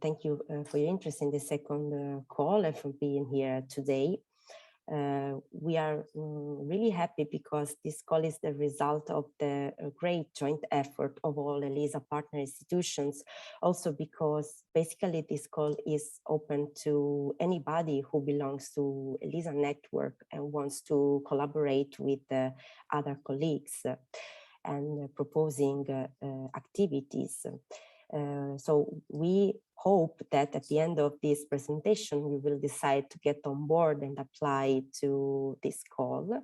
thank you for your interest in the second call and for being here today. We are really happy because this call is the result of the great joint effort of all ELISA partner institutions. Also because basically this call is open to anybody who belongs to ELISA network and wants to collaborate with other colleagues and proposing activities. So we hope that at the end of this presentation, you will decide to get on board and apply to this call,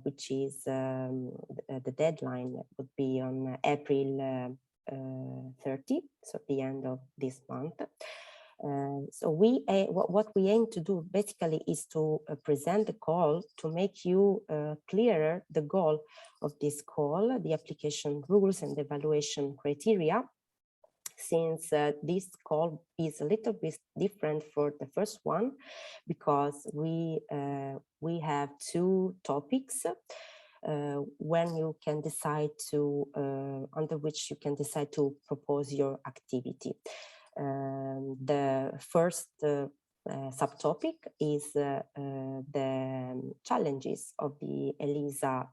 which is the deadline would be on April 30, so at the end of this month. So what we aim to do basically is to present the call to make you clearer the goal of this call, the application rules and evaluation criteria, since this call is a little bit different for the first one, because we have two topics when you can decide to, under which you can decide to propose your activity. The first subtopic is the challenges of the ELISA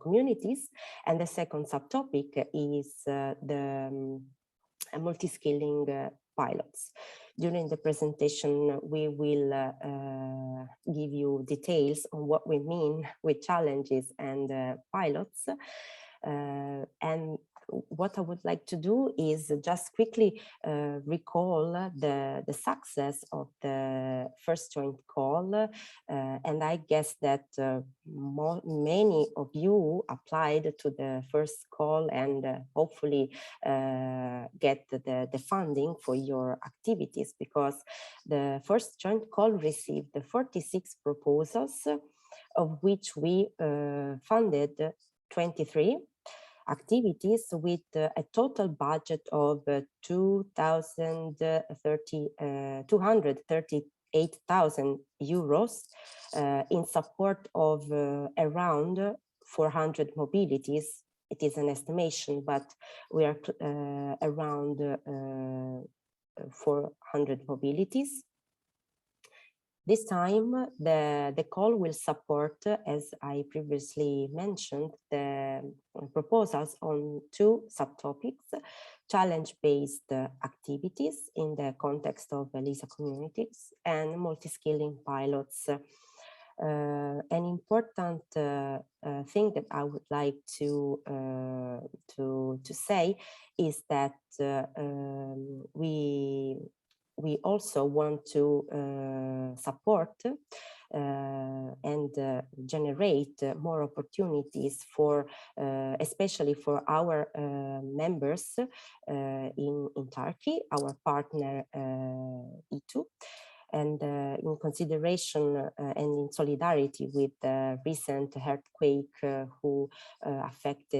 communities, and the second subtopic is the multiskilling pilots. During the presentation, we will give you details on what we mean with challenges and pilots. And what I would like to do is just quickly recall the success of the first joint call. And I guess that many of you applied to the first call and hopefully get the funding for your activities, because the first joint call received 46 proposals, of which we funded 23 activities with a total budget of 238,000 euros in support of around 400 mobilities. It is an estimation, but we are around 400 mobilities. This time, the call will support, as I previously mentioned, the proposals on two subtopics: challenge-based activities in the context of ELISA communities and multiskilling pilots. An important thing that I would like to say is that we also want to support and generate more opportunities for, especially for our members in Turkey, our partner E2. And in consideration and in solidarity with the recent earthquake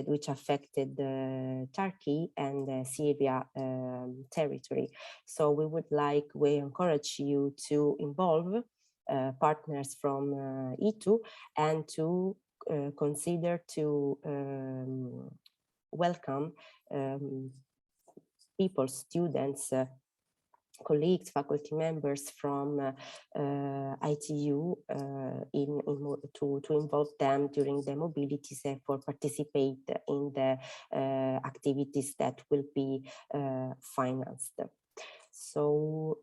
which affected Turkey and Syria territory. So we encourage you to involve partners from E2 and to consider to welcome people, students, colleagues, faculty members from ITU to involve them during the mobilities and for participate in the activities that will be financed. So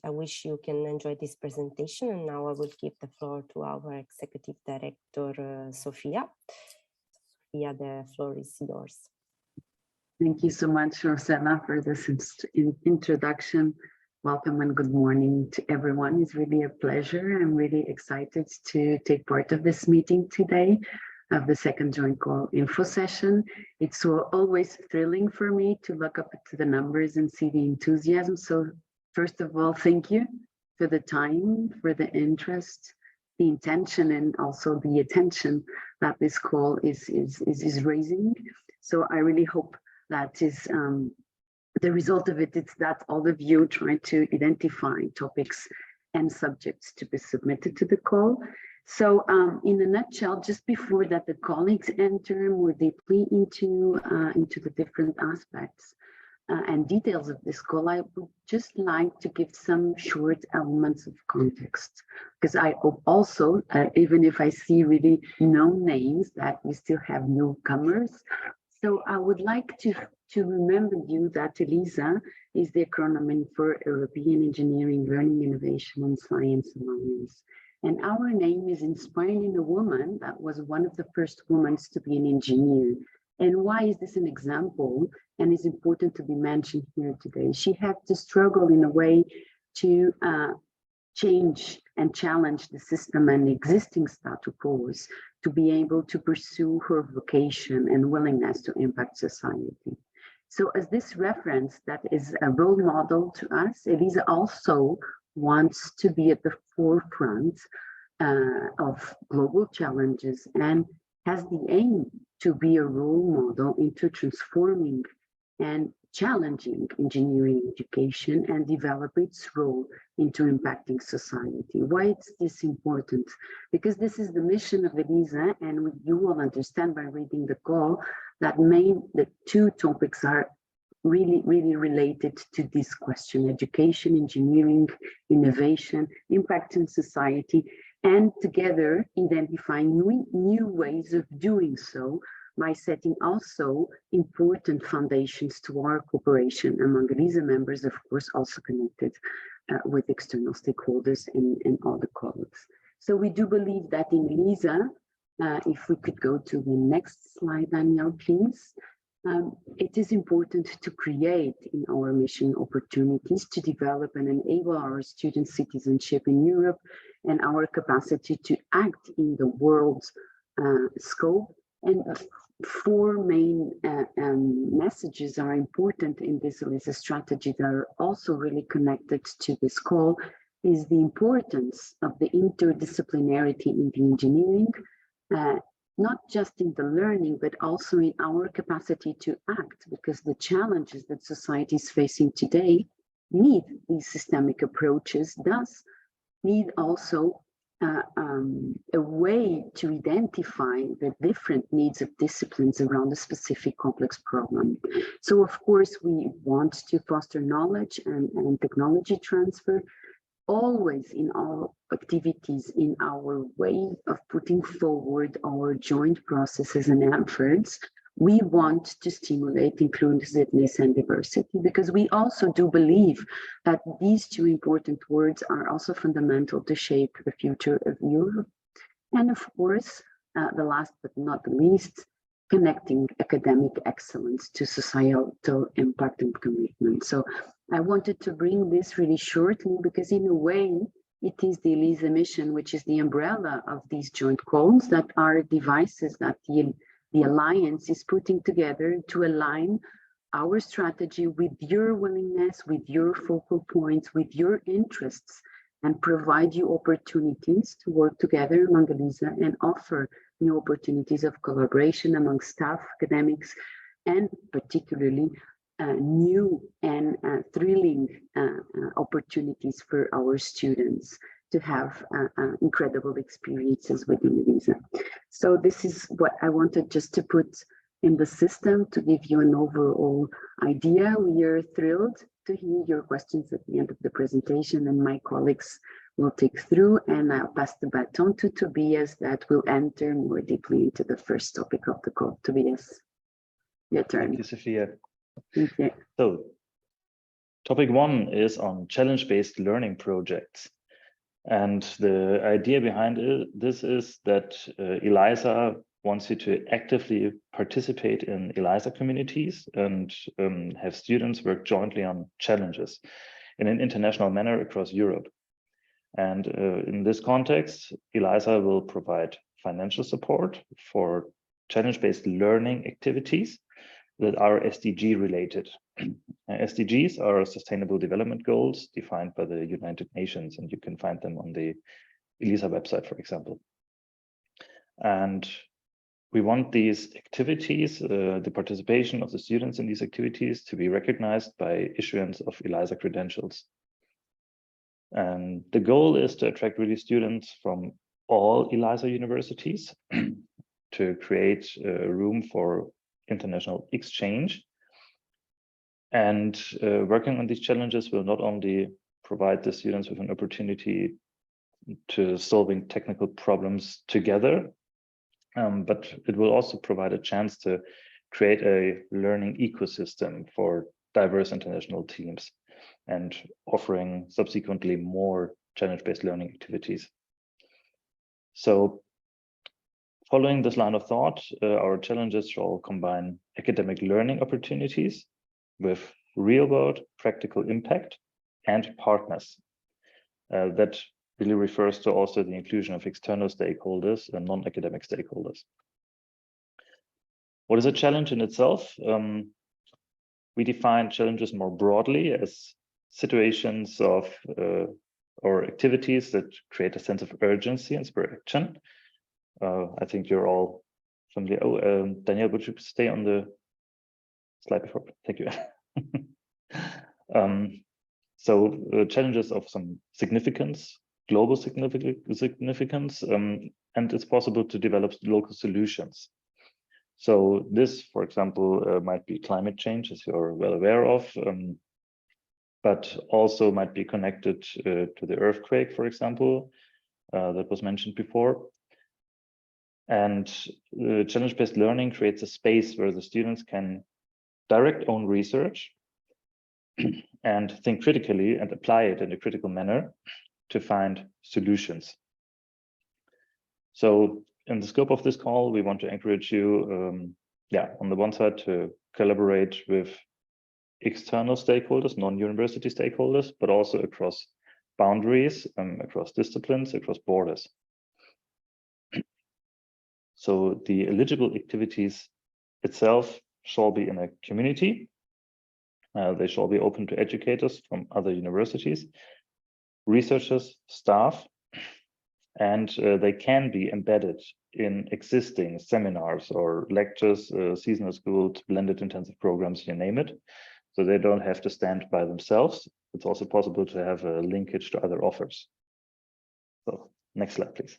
I wish you can enjoy this presentation, and now I will give the floor to our Executive Director, Sofia. Sofia, the floor is yours. Thank you so much, Rosella, for this introduction. Welcome and good morning to everyone. It's really a pleasure. I'm really excited to take part of this meeting today of the second joint call info session. It's always thrilling for me to look up to the numbers and see the enthusiasm. So first of all, thank you for the time, for the interest, the intention, and also the attention that this call is raising. So I really hope that is the result of it. It's that all of you try to identify topics and subjects to be submitted to the call. So in a nutshell, just before that the colleagues enter more deeply into the different aspects and details of this call, I would just like to give some short elements of context, because I hope also, even if I see really known names, that we still have newcomers. So I would like to remember you that EELISA is the acronym for European Engineering, Learning, Innovation and Science Alliance. And our name is inspired in a woman that was one of the first women to be an engineer. And why is this an example? And it's important to be mentioned here today. She had to struggle in a way to change and challenge the system and existing status quo to be able to pursue her vocation and willingness to impact society. So as this reference that is a role model to us, EELISA also wants to be at the forefront of global challenges and has the aim to be a role model into transforming and challenging engineering education and develop its role into impacting society. Why is this important? Because this is the mission of EELISA, and you will understand by reading the call that the two topics are really related to this question: education, engineering, innovation, impact in society, and together identifying new ways of doing so by setting also important foundations to our cooperation among EELISA members, of course, also connected with external stakeholders and other colleagues. So we do believe that in EELISA, if we could go to the next slide, Danielle, please. It is important to create in our mission opportunities to develop and enable our student citizenship in Europe and our capacity to act in the world's scope. And four main messages are important in this EELISA strategy that are also really connected to this call, is the importance of the interdisciplinarity in the engineering, not just in the learning, but also in our capacity to act, because the challenges that society is facing today need these systemic approaches, thus need also a way to identify the different needs of disciplines around a specific complex problem. So of course, we want to foster knowledge and technology transfer, always in all activities, in our way of putting forward our joint processes and efforts. We want to stimulate inclusiveness and diversity, because we also do believe that these two important words are also fundamental to shape the future of Europe. And of course, the last but not the least, connecting academic excellence to societal impact and commitment. So I wanted to bring this really shortly, because in a way, it is the EELISA mission, which is the umbrella of these joint calls, that are devices that the Alliance is putting together to align our strategy with your willingness, with your focal points, with your interests, and provide you opportunities to work together among EELISA and offer new opportunities of collaboration among staff, academics, and particularly new and thrilling opportunities for our students to have incredible experiences within EELISA. So this is what I wanted just to put in the system to give you an overall idea. We are thrilled to hear your questions at the end of the presentation, and my colleagues will take through, and I'll pass the baton to Tobias that will enter more deeply into the first topic of the call. Tobias, your turn. Thank you, Sophia. Thank you. So, topic one is on challenge-based learning projects. And the idea behind this is that EELISA wants you to actively participate in EELISA communities and have students work jointly on challenges in an international manner across Europe. And in this context, EELISA will provide financial support for challenge-based learning activities that are SDG related. SDGs are Sustainable Development Goals defined by the United Nations, and you can find them on the EELISA website, for example. And we want these activities, the participation of the students in these activities, to be recognized by issuance of EELISA credentials. And the goal is to attract really students from all ELISA universities to create room for international exchange. And working on these challenges will not only provide the students with an opportunity to solving technical problems together, but it will also provide a chance to create a learning ecosystem for diverse international teams and offering subsequently more challenge-based learning activities. So following this line of thought, our challenges shall combine academic learning opportunities with real-world practical impact and partners. That really refers to also the inclusion of external stakeholders and non-academic stakeholders. What is a challenge in itself? We define challenges more broadly as situations of or activities that create a sense of urgency and spur action. I think you're all familiar. Oh, Danielle, would you stay on the slide before? Thank you. So challenges of some significance, global significance, and it's possible to develop local solutions. So this, for example, might be climate change, as you're well aware of, but also might be connected to the earthquake, for example, that was mentioned before. And challenge-based learning creates a space where the students can direct own research and think critically and apply it in a critical manner to find solutions. So in the scope of this call, we want to encourage you, on the one side, to collaborate with external stakeholders, non-university stakeholders, but also across boundaries, across disciplines, across borders. So the eligible activities itself shall be in a community. They shall be open to educators from other universities, researchers, staff, and they can be embedded in existing seminars or lectures, seasonal schools, blended intensive programs, you name it. So they don't have to stand by themselves. It's also possible to have a linkage to other offers. So next slide, please.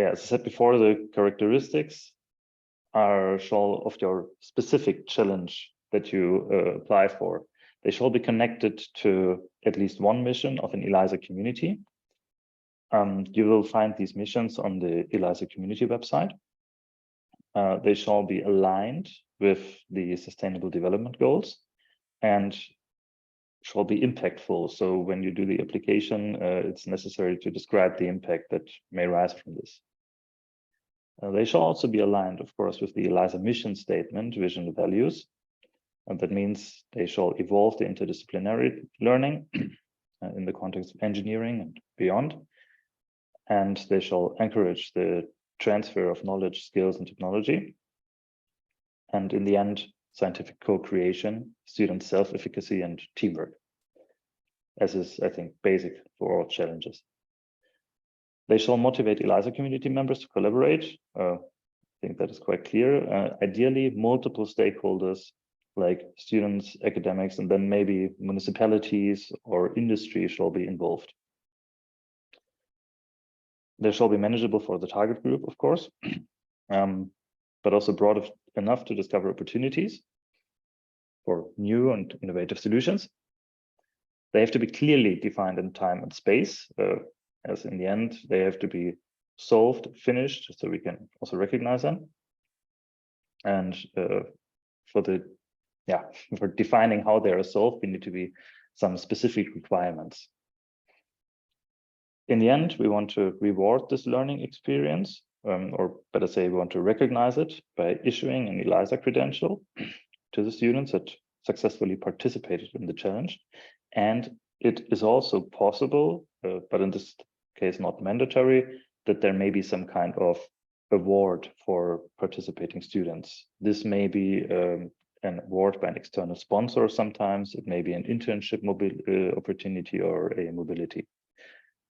As I said before, the characteristics shall of your specific challenge that you apply for. They shall be connected to at least one mission of an ELISA community. You will find these missions on the ELISA community website. They shall be aligned with the Sustainable Development Goals and shall be impactful. So when you do the application, it's necessary to describe the impact that may rise from this. They shall also be aligned, of course, with the ELISA mission statement, vision, and values. And that means they shall evolve the interdisciplinary learning in the context of engineering and beyond. And they shall encourage the transfer of knowledge, skills, and technology. And in the end, scientific co-creation, student self-efficacy, and teamwork, as is, I think, basic for all challenges. They shall motivate ELISA community members to collaborate. I think that is quite clear. Ideally, multiple stakeholders like students, academics, and then maybe municipalities or industry shall be involved. They shall be manageable for the target group, of course, but also broad enough to discover opportunities for new and innovative solutions. They have to be clearly defined in time and space, as in the end, they have to be solved, finished, so we can also recognize them. And for defining how they are solved, we need to be some specific requirements. In the end, we want to reward this learning experience, or better say, we want to recognize it by issuing an ELISA credential to the students that successfully participated in the challenge. And it is also possible, but in this case not mandatory, that there may be some kind of award for participating students. This may be an award by an external sponsor sometimes. It may be an internship opportunity or a mobility.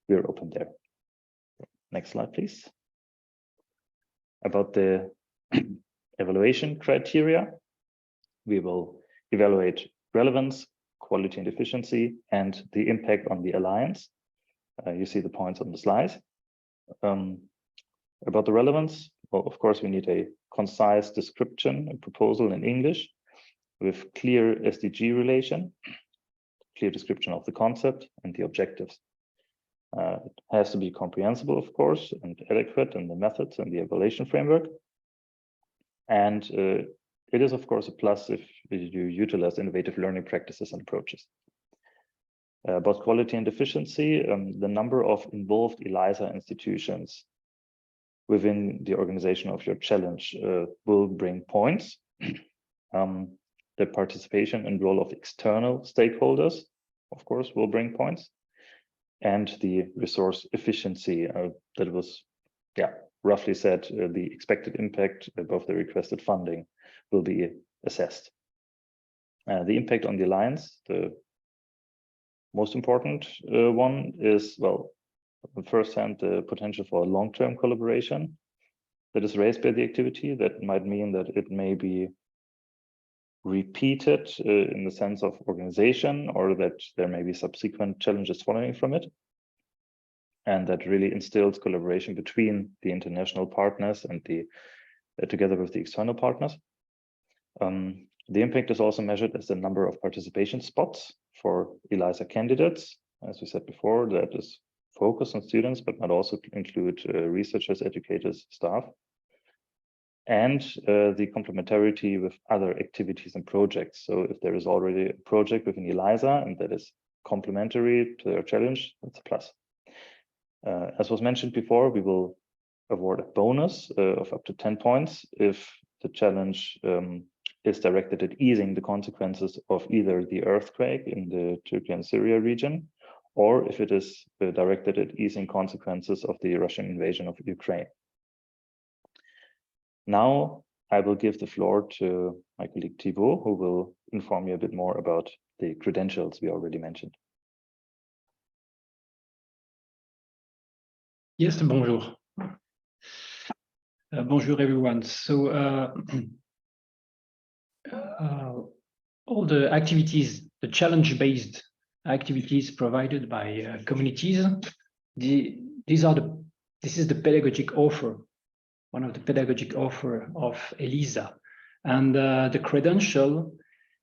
We're open there. Next slide, please. About the evaluation criteria, we will evaluate relevance, quality and efficiency, and the impact on the alliance. You see the points on the slides. About the relevance, well, of course, we need a concise description, a proposal in English with clear SDG relation, clear description of the concept and the objectives. It has to be comprehensible, of course, and adequate in the methods and the evaluation framework. And it is, of course, a plus if you utilize innovative learning practices and approaches. About quality and efficiency, the number of involved ELISA institutions within the organization of your challenge will bring points. The participation and role of external stakeholders, of course, will bring points. And the resource efficiency that was, roughly said, the expected impact above the requested funding will be assessed. The impact on the alliance, the most important one is, well, on the first hand, the potential for long-term collaboration that is raised by the activity. That might mean that it may be repeated in the sense of organization, or that there may be subsequent challenges following from it. And that really instills collaboration between the international partners and the together with the external partners. The impact is also measured as the number of participation spots for ELISA candidates. As we said before, that is focused on students, but might also include researchers, educators, staff. And the complementarity with other activities and projects. So if there is already a project within ELISA and that is complementary to their challenge, that's a plus. As was mentioned before, we will award a bonus of up to 10 points if the challenge is directed at easing the consequences of either the earthquake in the Turkey and Syria region, or if it is directed at easing consequences of the Russian invasion of Ukraine. Now I will give the floor to my colleague Thibaut, who will inform you a bit more about the credentials we already mentioned. Yes, bonjour. Bonjour, everyone. So all the activities, the challenge-based activities provided by communities, this is the pedagogic offer, one of the pedagogic offer of ELISA. And the credential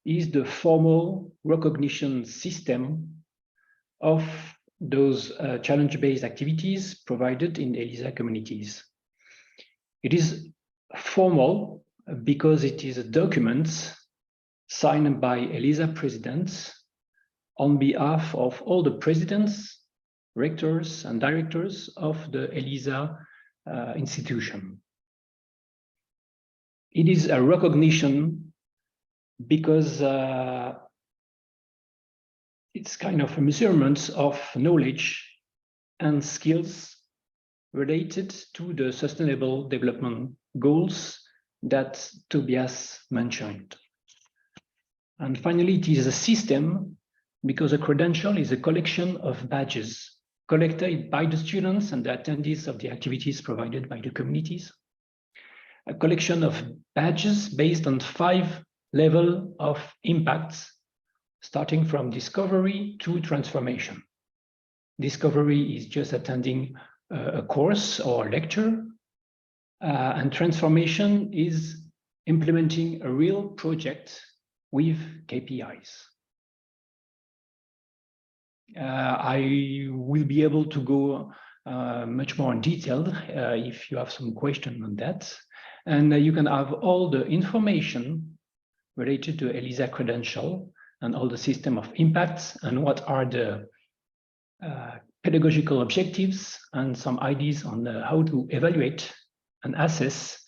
is the formal recognition system of those challenge-based activities provided in ELISA communities. It is formal because it is a document signed by ELISA presidents on behalf of all the presidents, rectors, and directors of the ELISA institution. It is a recognition because it's kind of a measurement of knowledge and skills related to the sustainable development goals that Tobias mentioned. And finally, it is a system because a credential is a collection of badges collected by the students and the attendees of the activities provided by the communities. A collection of badges based on 5 levels of impacts, starting from discovery to transformation. Discovery is just attending a course or a lecture, and transformation is implementing a real project with KPIs. I will be able to go much more in detail if you have some question on that. And you can have all the information related to ELISA credential and all the system of impacts and what are the pedagogical objectives and some ideas on how to evaluate and assess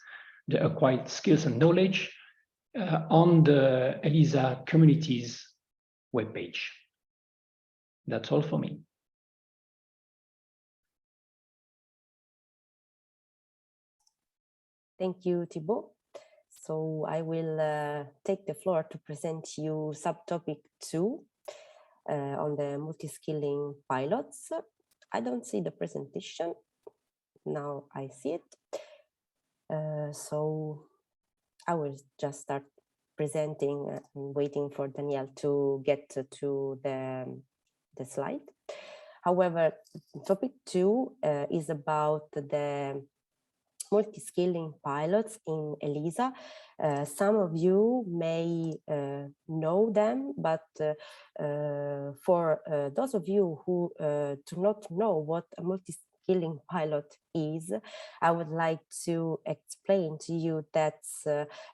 the acquired skills and knowledge on the ELISA communities webpage. That's all for me. Thank you, Thibaut. So I will take the floor to present you subtopic 2 on the multi-skilling pilots. I don't see the presentation. Now I see it. So I will just start presenting, I'm waiting for Danielle to get to the slide. However, topic 2 is about the multi-skilling pilots in ELISA. Some of you may know them, but for those of you who do not know what a multi-skilling pilot is, I would like to explain to you that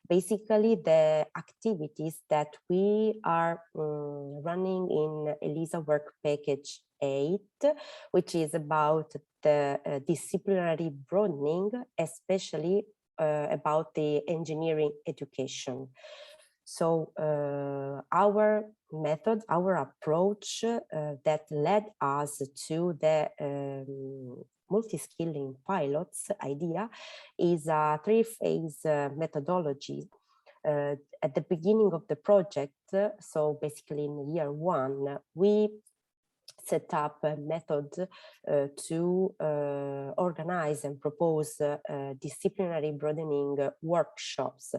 basically the activities that we are running in ELISA Work Package 8, which is about the disciplinary broadening, especially about the engineering education. So our method, our approach that led us to the multi-skilling pilots idea is a 3-phase methodology. At the beginning of the project, so basically in year 1, we set up a method to organize and propose disciplinary broadening workshops.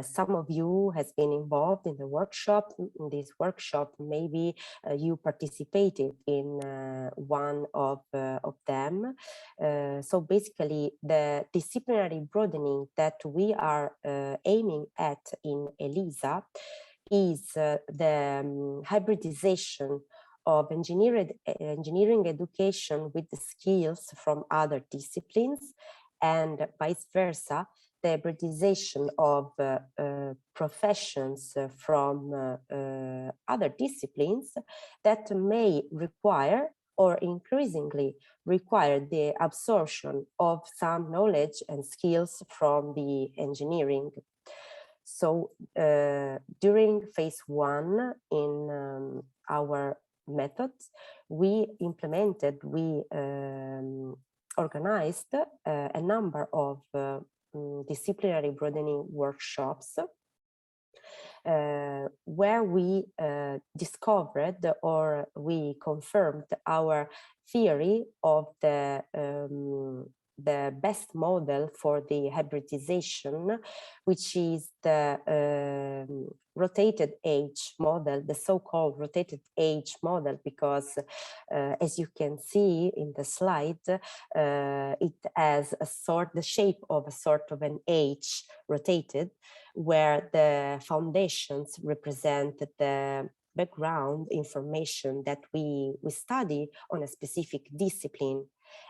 Some of you has been involved in the workshop. In this workshop, maybe you participated in one of them. So basically, the disciplinary broadening that we are aiming at in ELISA is the hybridization of engineering education with the skills from other disciplines, and vice versa, the hybridization of professions from other disciplines that may require or increasingly require the absorption of some knowledge and skills from the engineering. So during phase 1 in our methods, we organized a number of disciplinary broadening workshops where we discovered or we confirmed our theory of the best model for the hybridization, which is the rotated age model, the so-called rotated age model, because as you can see in the slide, it has the shape of a sort of an H rotated, where the foundations represent the background information that we study on a specific discipline.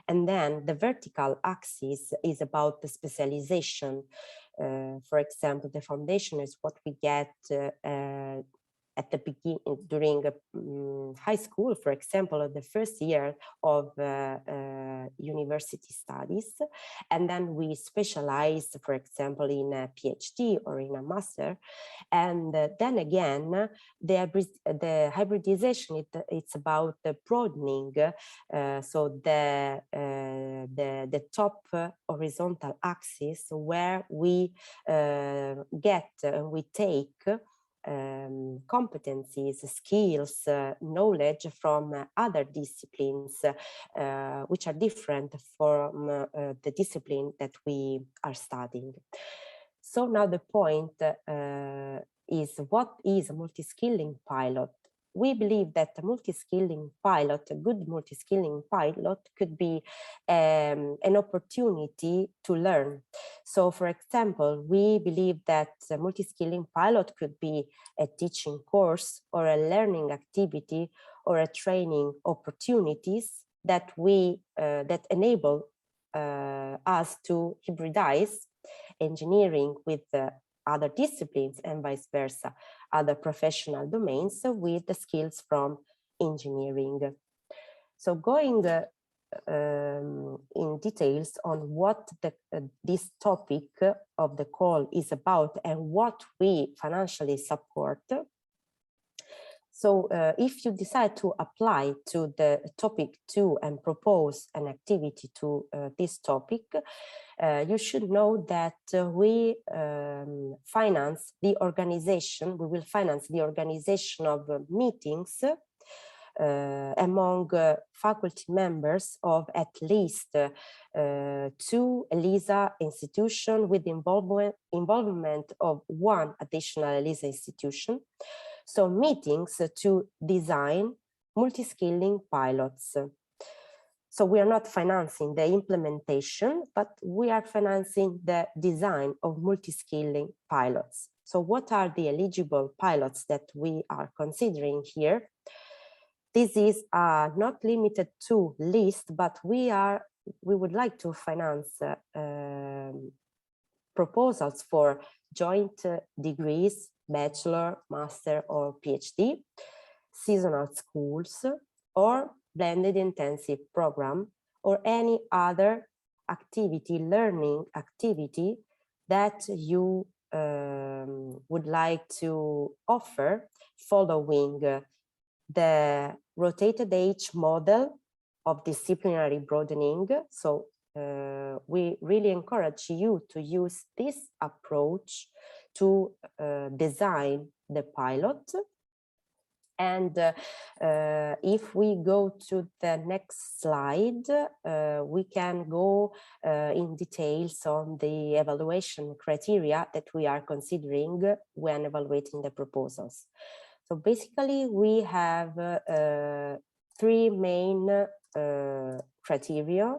And then the vertical axis is about the specialization. For example, the foundation is what we get at the beginning, during high school, for example, the first year of university studies. And then we specialize, for example, in a PhD or in a master. And then again, the hybridization, it's about the broadening. So the top horizontal axis, where we we take competencies, skills, knowledge from other disciplines, which are different from the discipline that we are studying. So now the point is, what is a multi-skilling pilot? We believe that a multi-skilling pilot, a good multi-skilling pilot, could be an opportunity to learn. So, for example, we believe that a multi-skilling pilot could be a teaching course or a learning activity or a training opportunities that that enable us to hybridize engineering with other disciplines and vice versa, other professional domains with the skills from engineering. So going in details on what this topic of the call is about and what we financially support. So if you decide to apply to the topic 2 and propose an activity to this topic, you should know that we finance the organization, we will finance the organization of meetings among faculty members of at least 2 ELISA institutions with involvement of 1 additional ELISA institution. So meetings to design multiskilling pilots. So we are not financing the implementation, but we are financing the design of multiskilling pilots. So what are the eligible pilots that we are considering here? This is not limited to list, but we would like to finance proposals for joint degrees, bachelor, master, or PhD, seasonal schools, or blended intensive program, or any other activity, learning activity that you would like to offer following the rotated age model of disciplinary broadening. So we really encourage you to use this approach to design the pilot. And if we go to the next slide, we can go in details on the evaluation criteria that we are considering when evaluating the proposals. So basically, we have 3 main criteria.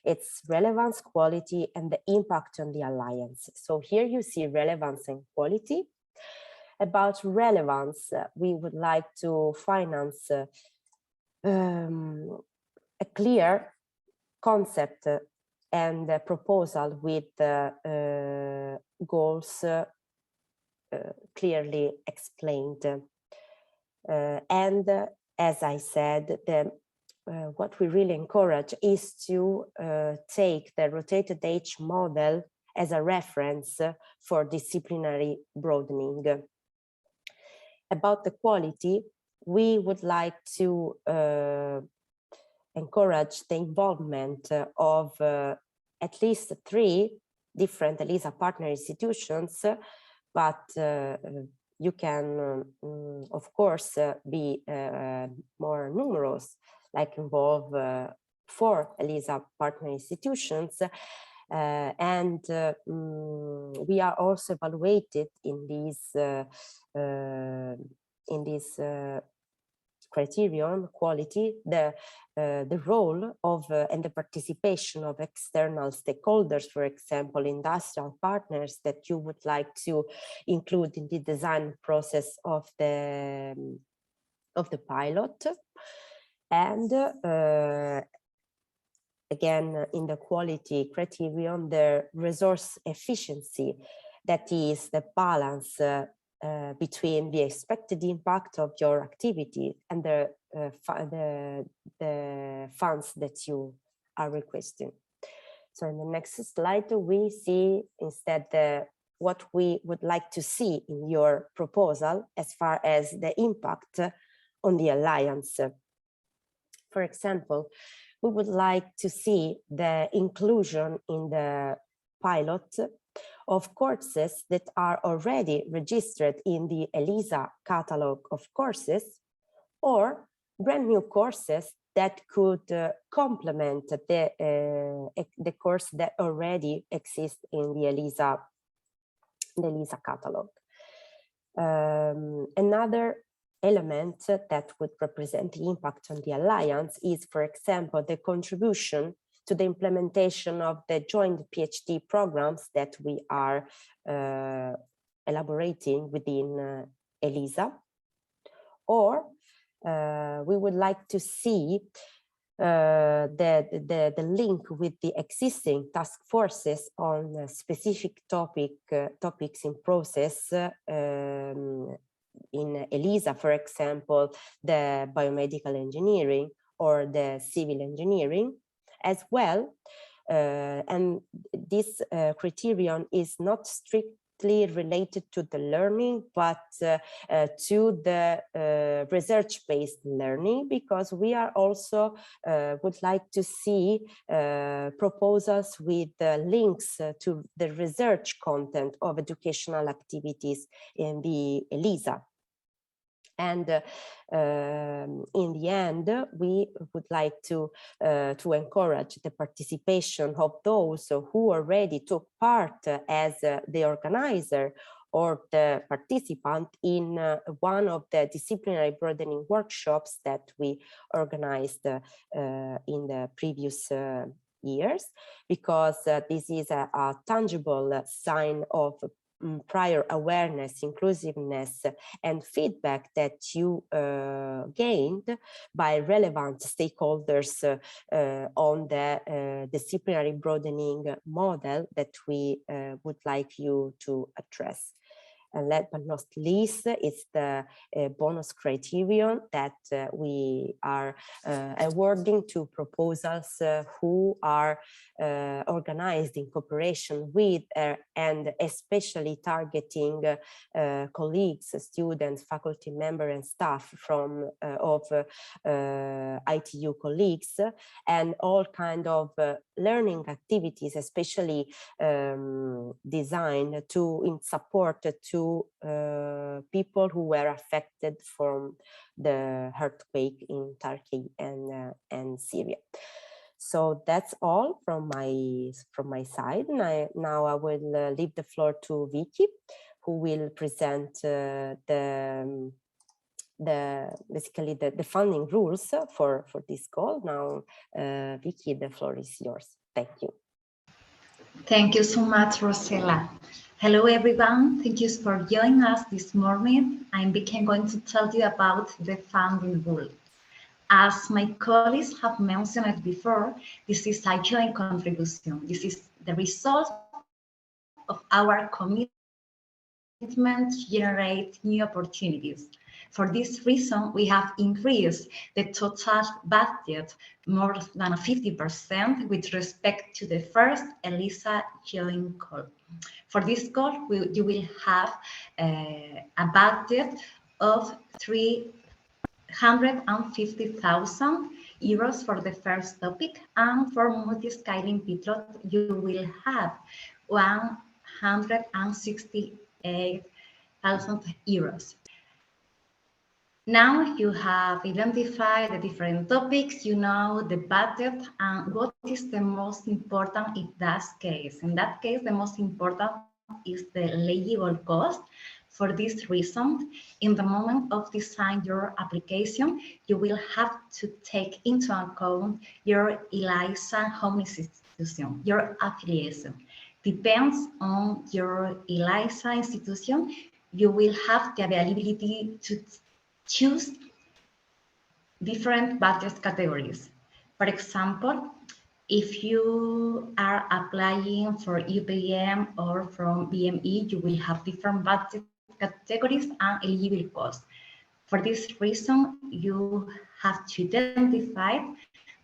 It's relevance, quality, and the impact on the alliance. So here you see relevance and quality. About relevance, we would like to finance a clear concept and a proposal with goals clearly explained. And as I said, what we really encourage is to take the rotated age model as a reference for disciplinary broadening. About the quality, we would like to encourage the involvement of at least 3 different ELISA partner institutions, but you can, of course, be more numerous, like involve 4 ELISA partner institutions. And we are also evaluated in this criterion quality the role of and the participation of external stakeholders, for example, industrial partners that you would like to include in the design process of the pilot. And again, in the quality criterion, the resource efficiency, that is the balance between the expected impact of your activity and the funds that you are requesting. So in the next slide, we see instead what we would like to see in your proposal as far as the impact on the alliance. For example, we would like to see the inclusion in the pilot of courses that are already registered in the ELISA catalog of courses, or brand new courses that could complement the course that already exists in the ELISA catalog. Another element that would represent the impact on the alliance is, for example, the contribution to the implementation of the joint PhD programs that we are elaborating within ELISA. Or we would like to see the link with the existing task forces on specific topics in process in ELISA, for example, the biomedical engineering or the civil engineering as well. And this criterion is not strictly related to the learning, but to the research-based learning, because we are also would like to see proposals with links to the research content of educational activities in the ELISA. And in the end, we would like to encourage the participation of those who already took part as the organizer or the participant in one of the disciplinary broadening workshops that we organized in the previous years, because this is a tangible sign of prior awareness, inclusiveness, and feedback that you gained by relevant stakeholders on the disciplinary broadening model that we would like you to address. And last but not least, it's the bonus criterion that we are awarding to proposals who are organized in cooperation with and especially targeting colleagues, students, faculty members, and staff from of ITU colleagues, and all kind of learning activities, especially designed in support to people who were affected from the earthquake in Turkey and Syria. So that's all from my side. And now I will leave the floor to Vicky, who will present basically the funding rules for this call. Now, Vicky, the floor is yours. Thank you. Thank you so much, Rosella. Hello, everyone. Thank you for joining us this morning. I'm going to tell you about the funding rule. As my colleagues have mentioned before, this is a joint contribution. This is the result of our commitment to generate new opportunities. For this reason, we have increased the total budget more than 50% with respect to the first EELISA joint call. For this call, you will have a budget of 350,000 euros for the first topic, and for multi-scaling pilot, you will have 168,000 euros. Now you have identified the different topics, you know the budget, and what is the most important in that case. In that case, the most important is the eligible cost. For this reason, in the moment of design your application, you will have to take into account your EELISA home institution, your affiliation. Depends on your EELISA institution, you will have the availability to choose different budget categories. For example, if you are applying for UPM or from BME, you will have different budget categories and eligible costs. For this reason, you have to identify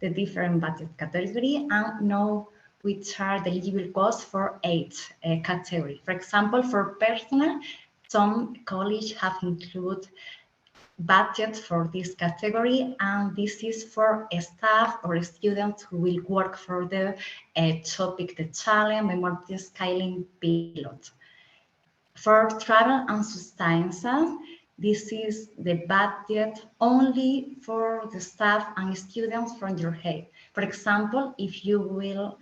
the different budget category and know which are the eligible costs for each category. For example, for personnel, some colleges have included budget for this category, and this is for staff or students who will work for the topic, the challenge, the multi-scaling pilot. For travel and sustenance, this is the budget only for the staff and students from your head. For example, if you will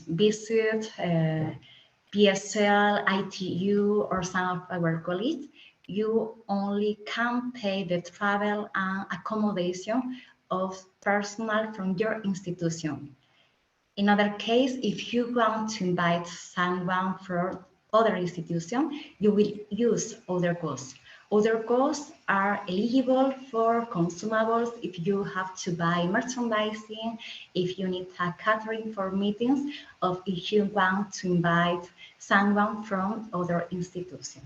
visit PSL, ITU, or some of our colleagues, you only can pay the travel and accommodation of personnel from your institution. In other case, if you want to invite someone from other institution, you will use other costs. Other costs are eligible for consumables if you have to buy merchandising, if you need a catering for meetings, or if you want to invite someone from other institution.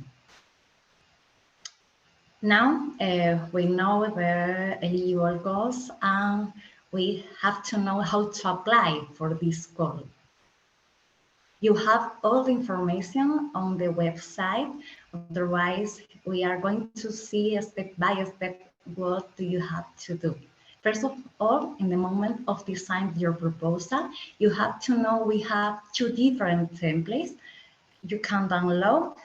Now we know the eligible costs, and we have to know how to apply for this call. You have all the information on the website. Otherwise, we are going to see step by step what do you have to do. First of all, in the moment of designing your proposal, you have to know we have two different templates. You can download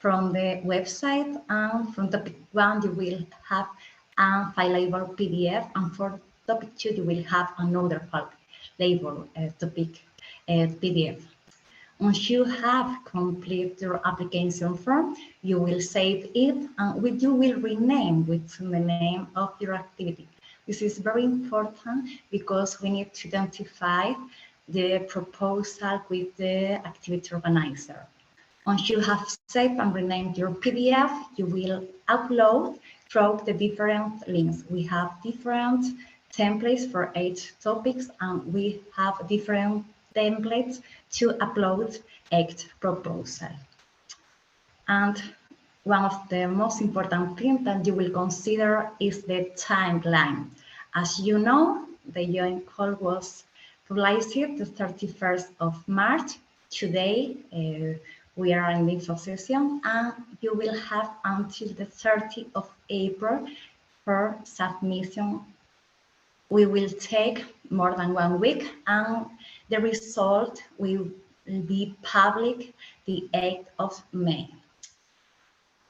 from the website, and from topic 1 you will have a fileable PDF, and for topic 2 you will have another fileable topic PDF. Once you have completed your application form, you will save it and you will rename with the name of your activity. This is very important because we need to identify the proposal with the activity organizer. Once you have saved and renamed your PDF, you will upload through the different links. We have different templates for 8 topics, and we have different templates to upload 8 proposals. And one of the most important things that you will consider is the timeline. As you know, the joint call was published the 31st of March. Today, we are in the info session, and you will have until the 30th of April for submission. We will take more than 1 week, and the result will be public the 8th of May.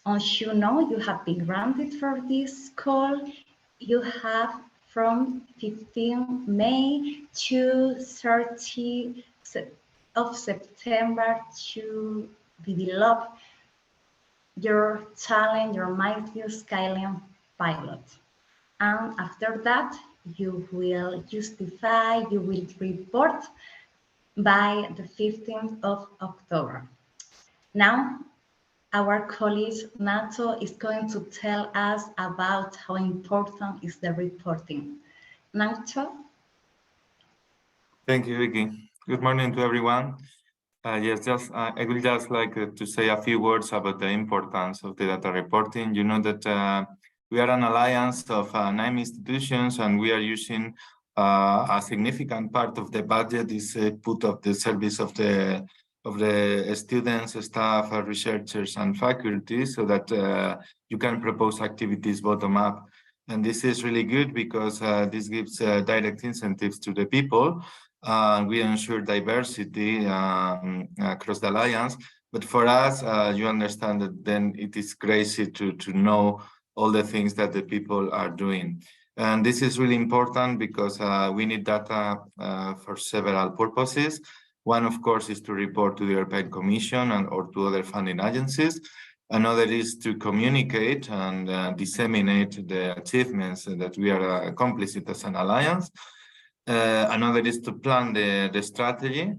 As you know, you have been granted for this call. You have from 15 May to 30 of September to develop your talent, your Multiskilling pilot. And after that, you will justify, you will report by the 15th of October. Now, our colleague Nato is going to tell us about how important is the reporting. Nato? Thank you, Vicky. Good morning to everyone. Yes, I will just like to say a few words about the importance of the data reporting. You know that we are an alliance of 9 institutions, and we are using a significant part of the budget is put of the service of the students, staff, researchers, and faculty, so that you can propose activities bottom up. And this is really good because this gives direct incentives to the people. We ensure diversity across the alliance. But for us, you understand that then it is crazy to know all the things that the people are doing. And this is really important because we need data for several purposes. One, of course, is to report to the European Commission or to other funding agencies. Another is to communicate and disseminate the achievements that we are accomplishing as an alliance. Another is to plan the strategy.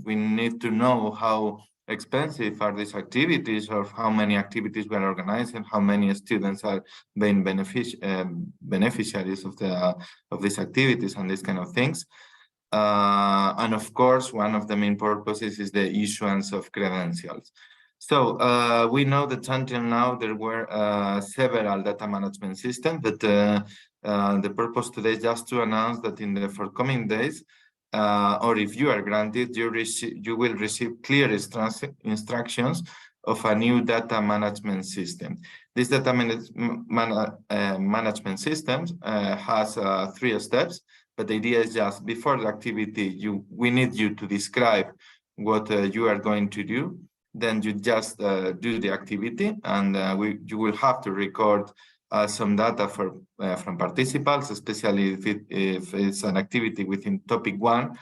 We need to know how expensive are these activities, or how many activities we are organizing, how many students are being beneficiaries of these activities and these kind of things. And of course, one of the main purposes is the issuance of credentials. So we know that until now there were several data management systems, but the purpose today is just to announce that in the forthcoming days, or if you are granted, you will receive clear instructions of a new data management system. This data management system has 3 steps, but the idea is just before the activity, we need you to describe what you are going to do. Then you just do the activity, and you will have to record some data from participants, especially if it's an activity within topic 1.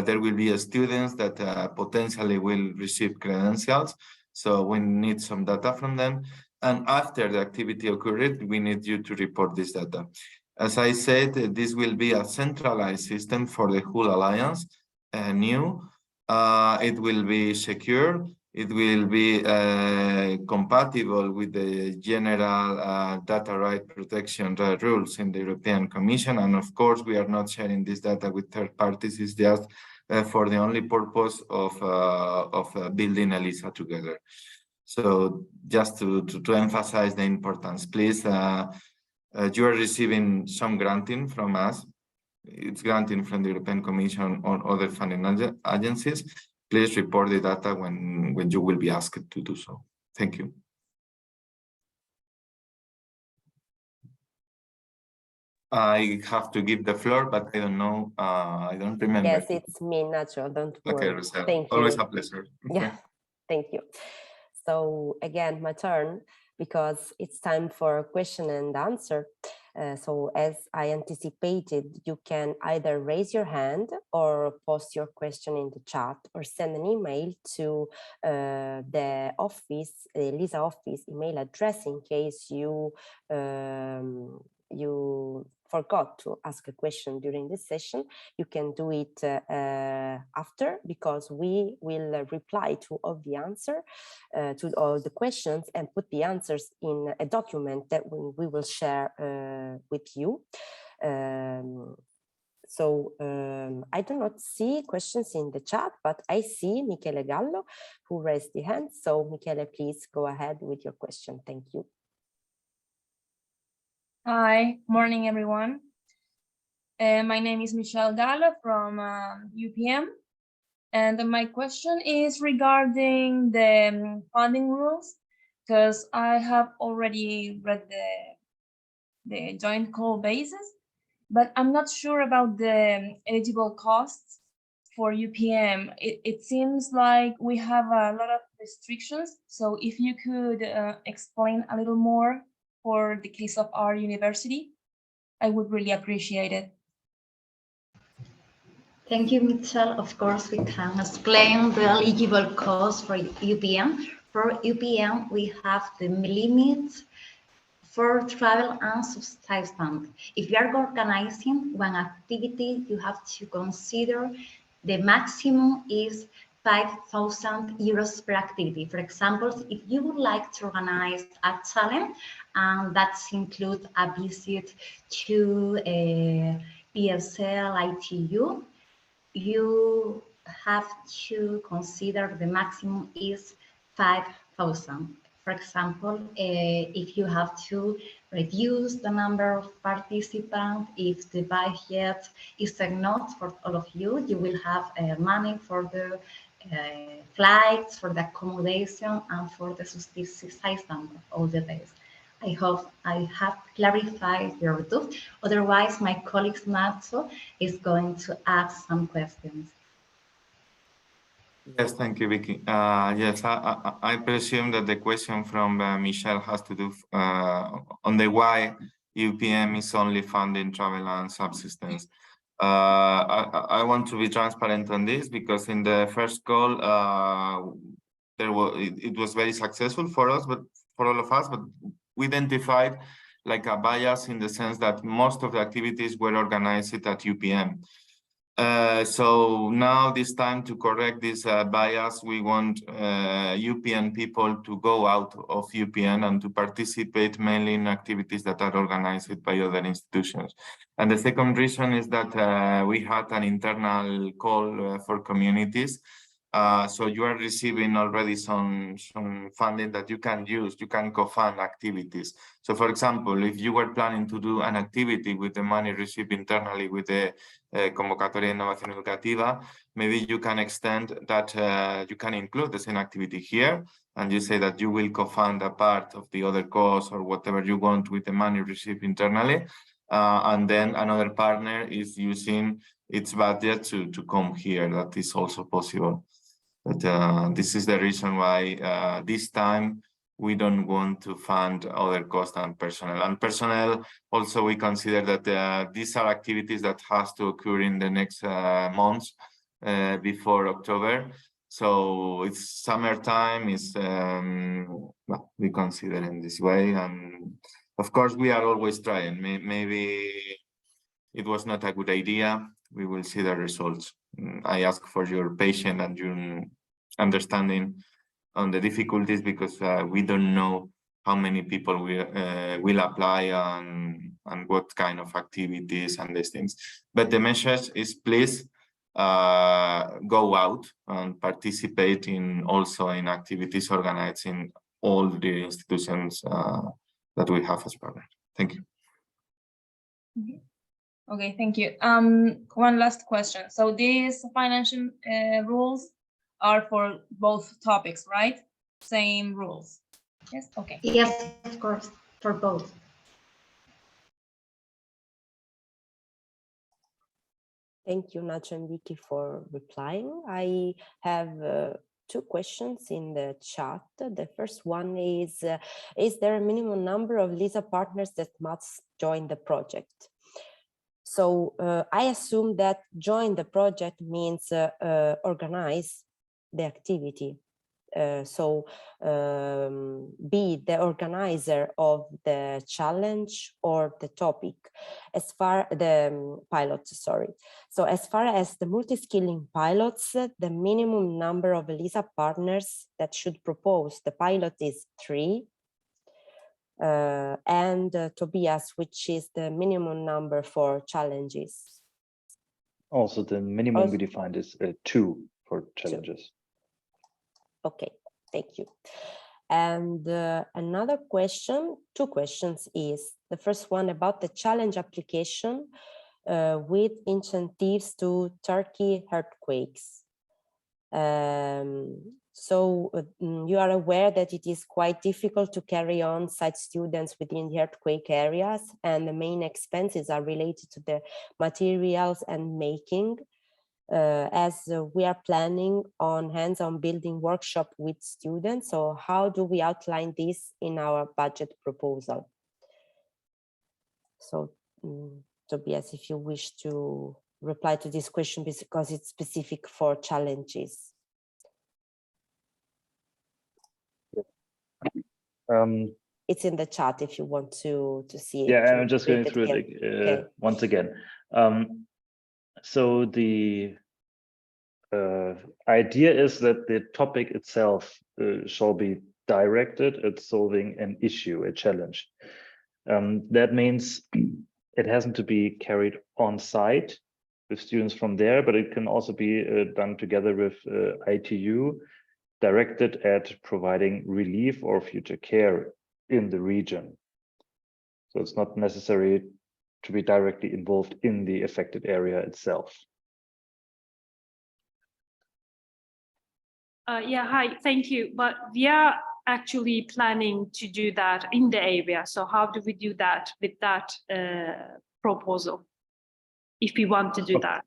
There will be students that potentially will receive credentials, so we need some data from them. And after the activity occurred, we need you to report this data. As I said, this will be a centralized system for the whole alliance, new. It will be secure. It will be compatible with the general data right protection rules in the European Commission. And of course, we are not sharing this data with third parties. It's just for the only purpose of building ELISA together. So just to emphasize the importance, please, you are receiving some granting from us. It's granting from the European Commission or other funding agencies. Please report the data when you will be asked to do so. Thank you. I have to give the floor, but I don't know. I don't remember. Yes, it's me, Nacho. Don't worry. Okay, Rosel. Thank you. Always a pleasure. Yeah, thank you. So again, my turn, because it's time for question and answer. So as I anticipated, you can either raise your hand or post your question in the chat or send an email to the office, EELISA office email address in case you forgot to ask a question during this session. You can do it after, because we will reply to all the answer, to all the questions, and put the answers in a document that we will share with you. I do not see questions in the chat, but I see Michele Gallo who raised the hand. So Michele, please go ahead with your question. Thank you. Hi, morning everyone. My name is Michelle Gallo from UPM, and my question is regarding the funding rules, because I have already read the joint call basis, but I'm not sure about the eligible costs for UPM. It seems like we have a lot of restrictions, so if you could explain a little more for the case of our university, I would really appreciate it. Thank you, Michelle. Of course, we can explain the eligible cost for UPM. For UPM, we have the limits for travel and subsistence. If you are organizing one activity, you have to consider the maximum is 5,000 euros per activity. For example, if you would like to organize a challenge, and that includes a visit to ESL, ITU, you have to consider the maximum is 5,000. For example, if you have to reduce the number of participants, if the budget is not for all of you, you will have money for the flights, for the accommodation, and for the subsistence of all the days. I hope I have clarified your doubt. Otherwise, my colleague Nacho is going to ask some questions. Yes, thank you, Vicky. Yes, I presume that the question from Michelle has to do on the why UPM is only funding travel and subsistence. I want to be transparent on this, because in the first call, it was very successful for us, but for all of us, but we identified like a bias in the sense that most of the activities were organized at UPM. So now this time to correct this bias, we want UPN people to go out of UPN and to participate mainly in activities that are organized by other institutions. And the second reason is that we had an internal call for communities. So you are receiving already some funding that you can use, you can co-fund activities. So for example, if you were planning to do an activity with the money received internally with the Convocatoria de Innovación Educativa, maybe you can extend that, you can include the same activity here, and you say that you will co-fund a part of the other costs or whatever you want with the money received internally, and then another partner is using its budget to come here. That is also possible. But this is the reason why this time we don't want to fund other costs than personnel. And personnel, also we consider that these are activities that has to occur in the next months before October. So it's summertime, well, we consider in this way. And of course, we are always trying. Maybe it was not a good idea. We will see the results. I ask for your patience and your understanding on the difficulties, because we don't know how many people will apply and what kind of activities and these things. But the message is, please go out and participate in also in activities organized in all the institutions that we have as partners. Thank you. Okay, thank you. One last question. So these financial rules are for both topics, right? Same rules. Yes, okay. Yes, of course, for both. Thank you, Nacho and Vicky, for replying. I have two questions in the chat. The first one is there a minimum number of EELISA partners that must join the project? So I assume that join the project means organize the activity. So be the organizer of the challenge or the topic, as far the pilot, sorry. So as far as the multi-skilling pilots, the minimum number of EELISA partners that should propose the pilot is 3. And Tobias, which is the minimum number for challenges? Also, the minimum we defined is 2 for challenges. Okay, thank you. And another question, 2 questions is, the first one about the challenge application with incentives to Turkey earthquakes. So you are aware that it is quite difficult to carry on site students within the earthquake areas, and the main expenses are related to the materials and making. As we are planning on hands-on building workshop with students. So how do we outline this in our budget proposal? So Tobias, if you wish to reply to this question, because it's specific for challenges. It's in the chat if you want to see it. Yeah, I'm just going through it okay. Once again. So the idea is that the topic itself shall be directed at solving an issue, a challenge. That means it hasn't to be carried on site with students from there, but it can also be done together with ITU, directed at providing relief or future care in the region. So it's not necessary to be directly involved in the affected area itself. Yeah, hi, thank you. But we are actually planning to do that in the area. So how do we do that with that proposal, if we want to do that?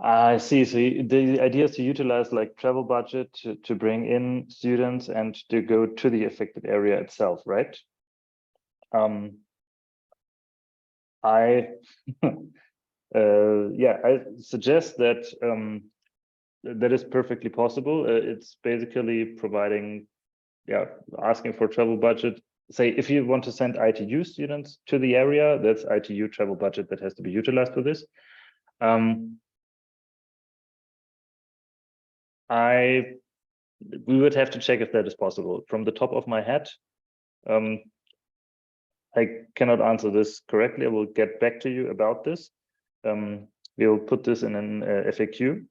I see. So the idea is to utilize like travel budget to bring in students and to go to the affected area itself, right? I suggest that that is perfectly possible. It's basically providing, asking for travel budget. Say if you want to send ITU students to the area, that's ITU travel budget that has to be utilized for this. We would have to check if that is possible. From the top of my head, I cannot answer this correctly. I will get back to you about this. We will put this in an FAQ,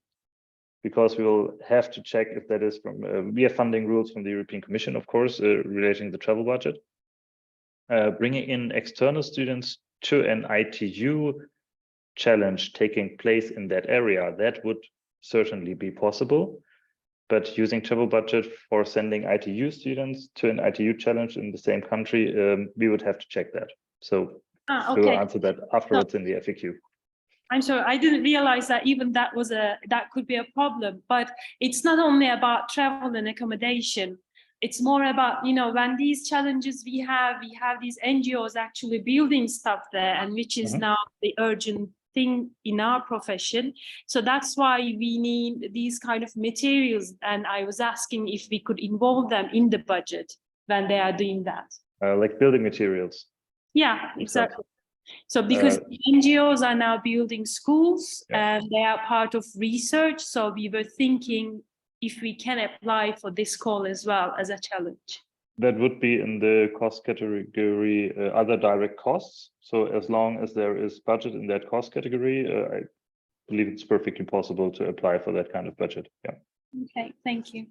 because we will have to check if that is from, we have funding rules from the European Commission, of course, relating the travel budget. Bringing in external students to an ITU challenge taking place in that area, that would certainly be possible. But using travel budget for sending ITU students to an ITU challenge in the same country, we would have to check that. So we will answer that afterwards in the FAQ. I'm sorry, I didn't realize that even that could be a problem. But it's not only about travel and accommodation. It's more about, when these challenges we have these NGOs actually building stuff there, and which is now the urgent thing in our profession. So that's why we need these kind of materials. And I was asking if we could involve them in the budget when they are doing that. Like building materials. Yeah, exactly. So because the NGOs are now building schools and they are part of research. So we were thinking if we can apply for this call as well as a challenge. That would be in the cost category, other direct costs. So as long as there is budget in that cost category, I believe it's perfectly possible to apply for that kind of budget. Yeah. Okay, thank you.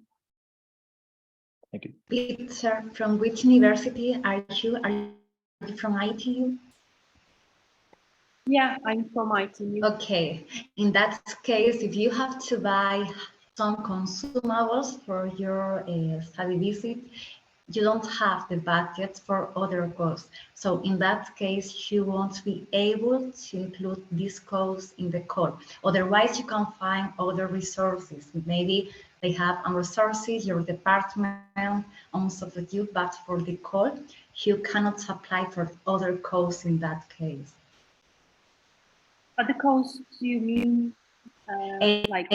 Thank you. Peter, from which university are you? Are you from ITU? Yeah, I'm from ITU. Okay, in that case, if you have to buy some consumables for your study visit, you don't have the budget for other costs. So in that case, you won't be able to include this cost in the call. Otherwise, you can find other resources. Maybe they have resources, your department on substitute, but for the call, you cannot apply for other costs in that case. Other costs, you mean like?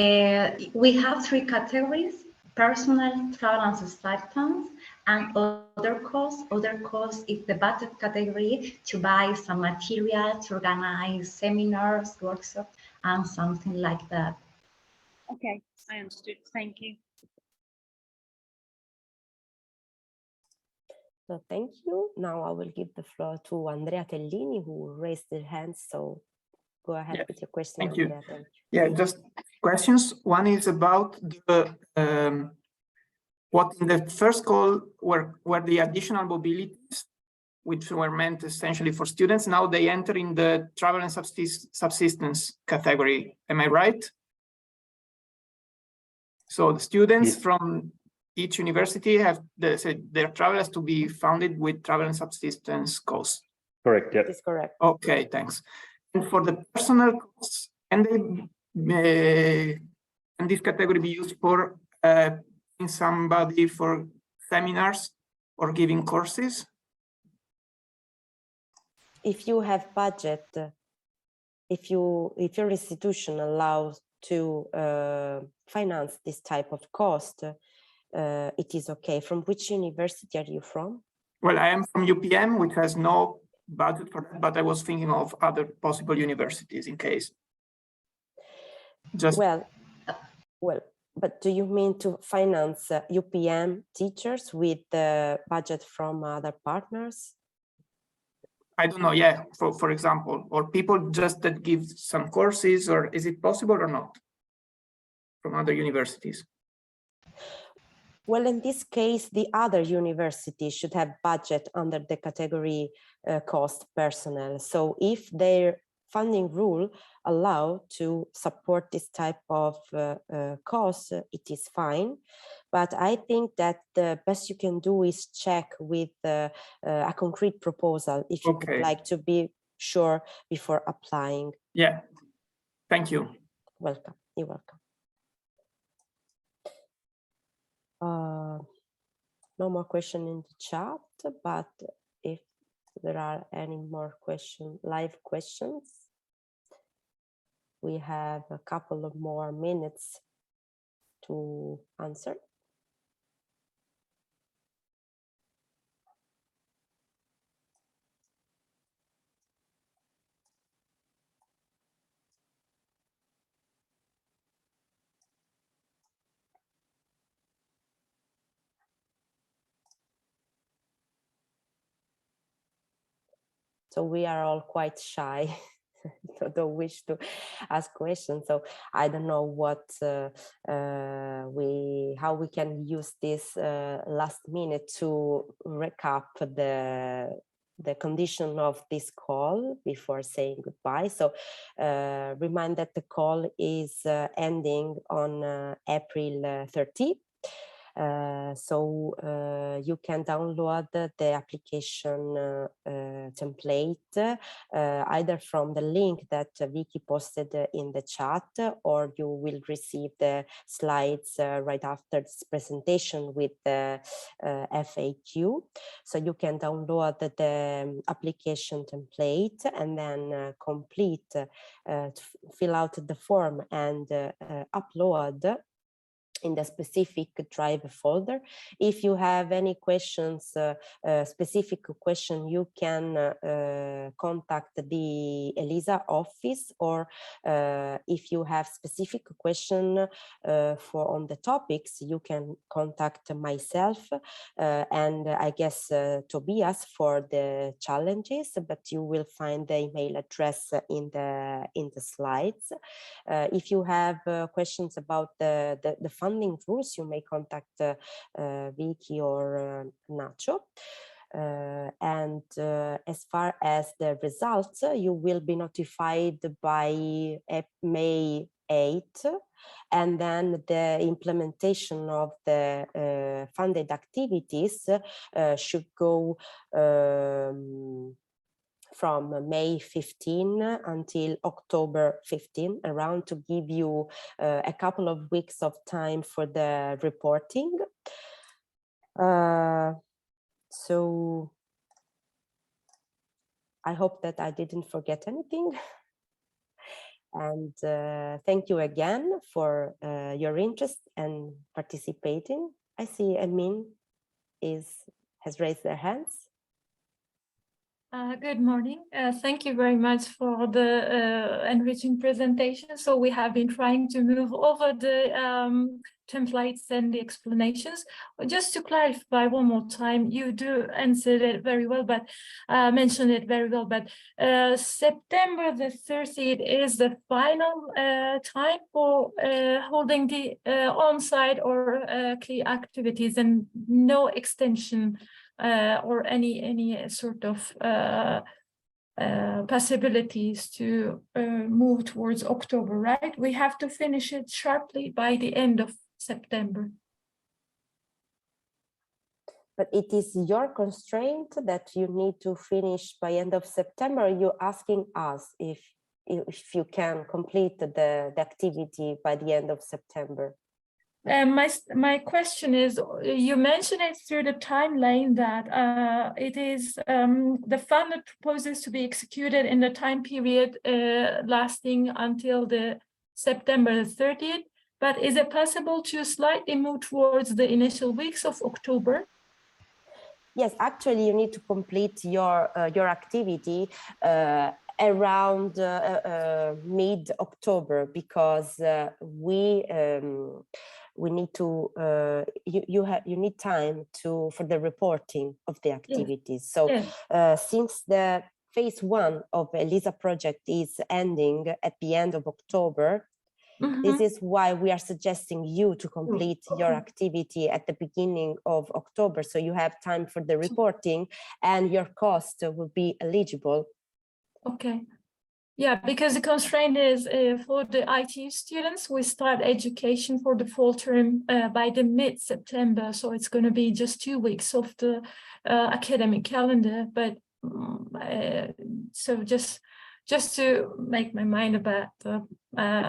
We have 3 categories: personal, travel and subsistence, and other costs. Other costs is the budget category to buy some material, to organize seminars, workshops, and something like that. Okay, I understood. Thank you. So thank you. Now I will give the floor to Andrea Tellini, who raised their hand. So go ahead with your question. Thank Andrea. you. Yeah, just questions. One is about the what in the first call were the additional mobilities, which were meant essentially for students. Now they enter in the travel and subsistence category. Am I right? So the students from each university have their travel has to be funded with travel and subsistence costs. Correct. Yeah. That is correct. Okay, thanks. And for the personal costs, can this category be used for in somebody for seminars or giving courses? If you have budget, if your institution allows to finance this type of cost, it is okay. From which university are you from? Well, I am from UPM, which has no budget for that, but I was thinking of other possible universities in case. Just well, but do you mean to finance UPM teachers with the budget from other partners? I don't know, yeah, for example, or people just that give some courses, or is it possible or not from other universities? Well, in this case, the other university should have budget under the category cost personnel. So if their funding rule allow to support this type of cost, it is fine. But I think that the best you can do is check with a concrete proposal if you would like to be sure before applying. Yeah, thank you. Welcome, you're welcome. No more question in the chat, but if there are any more live questions, we have a couple of more minutes to answer. So we are all quite shy, don't wish to ask questions. So I don't know what how we can use this last minute to recap the condition of this call before saying goodbye. So remind that the call is ending on April 30. So you can download the application template either from the link that Vicky posted in the chat, or you will receive the slides right after this presentation with the FAQ. So you can download the application template and then fill out the form and upload in the specific drive folder. If you have any questions, specific question, you can contact the ELISA office, or if you have specific question on the topics, you can contact myself and I guess Tobias for the challenges, but you will find the email address in the slides. If you have questions about the funding rules, you may contact Vicky or Nacho. And as far as the results, you will be notified by May 8th and then the implementation of the funded activities should go from May 15 until October 15, around, to give you a couple of weeks of time for the reporting. So I hope that I didn't forget anything. And thank you again for your interest and participating. I see Amin has raised their hands. Good morning. Thank you very much for the enriching presentation. So we have been trying to move over the templates and the explanations. Just to clarify one more time, you do answer it very well, but mentioned it very well. But September the 30th is the final time for holding the on-site or key activities, and no extension or any sort of possibilities to move towards October, right? We have to finish it sharply by the end of September. But it is your constraint that you need to finish by end of September. You're asking us if you can complete the activity by the end of September. My question is, you mentioned it through the timeline that it is the fund that proposes to be executed in the time period lasting until the September 30th, but is it possible to slightly move towards the initial weeks of October? Yes, actually you need to complete your activity around mid-October, because we need to you need time for the reporting of the activities. Yes. So yes. Since the phase 1 of ELISA project is ending at the end of October, this is why we are suggesting you to complete your activity at the beginning of October, so you have time for the reporting and your cost will be eligible. Okay. Yeah, because the constraint is for the IT students, we start education for the fall term by the mid-September. So it's going to be just 2 weeks of the academic calendar. But so just to make my mind about the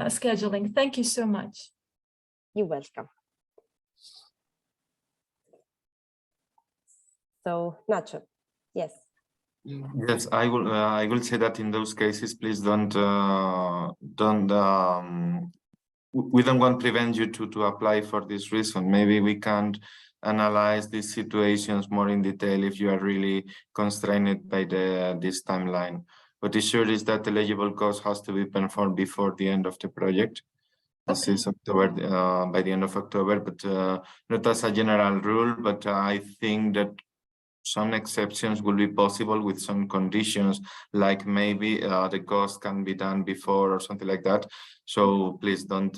scheduling. Thank you so much. You're welcome. So Nacho, yes. Yes, I will say that in those cases, please don't we don't want to prevent you to apply for this reason. Maybe we can analyze these situations more in detail if you are really constrained by this timeline. What is sure is that eligible cost has to be performed before the end of the project. This is October, by the end of October, but not as a general rule, but I think that some exceptions will be possible with some conditions, like maybe the cost can be done before or something like that. So please don't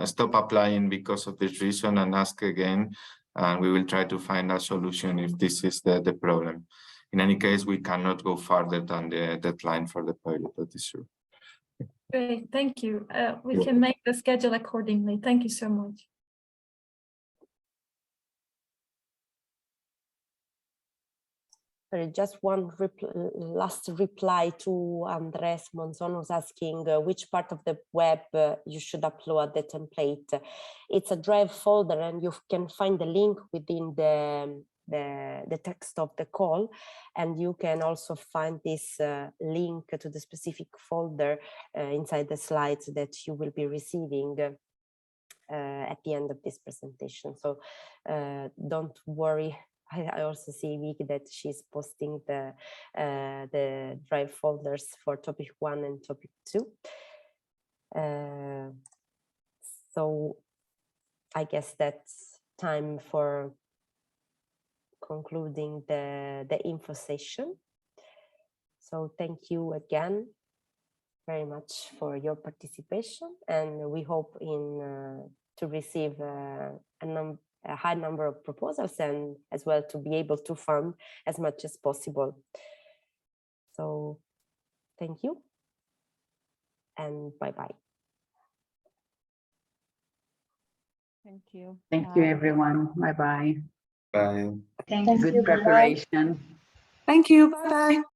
stop applying because of this reason and ask again, and we will try to find a solution if this is the problem. In any case, we cannot go farther than the deadline for the pilot, that is true. Great, thank you. We can make the schedule accordingly. Thank you so much. Just one last reply to Andres Monzon, who's asking which part of the web you should upload the template. It's a Drive folder, and you can find the link within the text of the call, and you can also find this link to the specific folder inside the slides that you will be receiving at the end of this presentation. So don't worry. I also see Vicky that she's posting the Drive folders for topic 1 and topic 2. So I guess that's time for concluding the info session. So thank you again very much for your participation, and we hope to receive a high number of proposals, and as well to be able to fund as much as possible. So thank you and bye-bye. Thank you. Thank you, everyone. Bye-bye. Bye. Thank Good you. preparation. Thank you. Bye-bye.